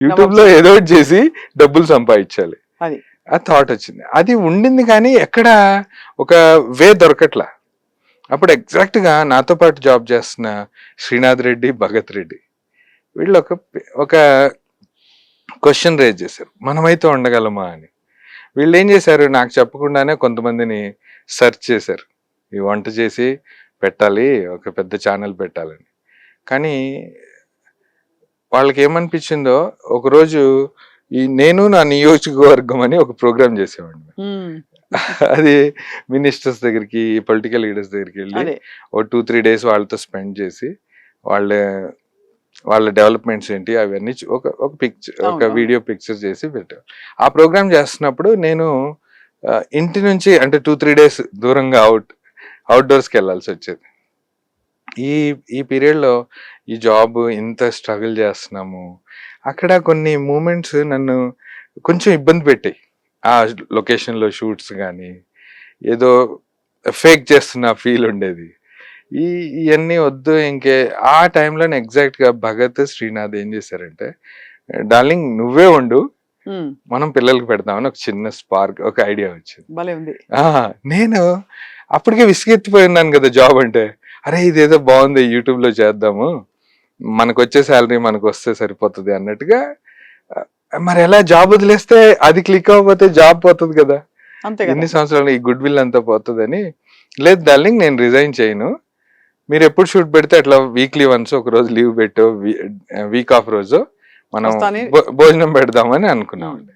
YouTube లో ఏదో ఒకటి చేసి డబ్బులు సంపాదించాలి, అది ఆ థాట్ వచ్చింది. అది ఉండింది కానీ ఎక్కడ ఒక వే దొరకట్లా. అప్పుడు ఎగ్జాక్ట్ గా నాతో పాటు జాబ్ చేస్తున్న శ్రీనాథ్ రెడ్డి, భగత్ రెడ్డి వీళ్ళు ఒక క్వశ్చన్ రేజ్ చేశారు, మనమైతే ఉండగలమా అని. వీళ్ళు ఏం చేశారు, నాకు చెప్పకుండానే కొంతమందిని సెర్చ్ చేశారు, ఈ వంట చేసి పెట్టాలి, ఒక పెద్ద ఛానల్ పెట్టాలని. కానీ వాళ్ళకి ఏమనిపించిందో, ఒకరోజు ఈ నేను నా నియోజకవర్గం అని ఒక ప్రోగ్రామ్ చేసేవాడిని. అది మినిస్టర్స్ దగ్గరికి, పొలిటికల్ లీడర్స్ దగ్గరికి వెళ్ళి ఓ 2-3 days వాళ్ళతో స్పెండ్ చేసి వాళ్ళ డెవలప్మెంట్స్ ఏంటి అవన్నీ ఒక పిక్చర్, ఒక వీడియో పిక్చర్ చేసి పెట్టాం. ఆ ప్రోగ్రామ్ చేస్తున్నప్పుడు నేను ఇంటి నుంచి అంటే 2-3 days దూరంగా అవుట్డోర్స్కి వెళ్ళాల్సి వచ్చేది. ఈ పీరియడ్ లో ఈ జాబ్ ఇంత స్ట్రగుల్ చేస్తున్నాము, అక్కడ కొన్ని మూమెంట్స్ నన్ను కొంచెం ఇబ్బంది పెట్టాయి. ఆ లొకేషన్ లో షూట్స్ కానీ ఏదో ఫేక్ చేస్తున్న ఫీల్ ఉండేది. ఇవన్నీ వద్దు ఇంకే. ఆ టైంలో ఎగ్జాక్ట్ గా భగత్, శ్రీనాథ్ ఏం చేశారంటే, డార్లింగ్ నువ్వే ఉండు, మనం పిల్లలకి పెడతామని ఒక చిన్న స్పార్క్, ఒక ఐడియా వచ్చింది. నేను అప్పటికే విసిగెత్తిపోయి ఉన్నాను కదా జాబ్ అంటే. అరే ఇదేదో బాగుంది, యూట్యూబ్ లో చేద్దాము, మనకు వచ్చే శాలరీ మనకు వస్తే సరిపోతుంది అన్నట్టుగా. మరి ఎలా జాబ్ వదిలేస్తే అది క్లిక్ అవ్వకపోతే జాబ్ పోతుంది కదా, ఎన్ని సంవత్సరాలు ఈ గుడ్ విల్ అంతా పోతుందని. లేదు డార్లింగ్ నేను రిజైన్ చేయను, మీరు ఎప్పుడు షూట్ పెడితే అట్లా వీక్లీ వన్స్ ఒక రోజు లీవ్ పెట్టు, వీక్ ఆఫ్ రోజు మనం భోజనం పెడదామని అనుకున్నామండి.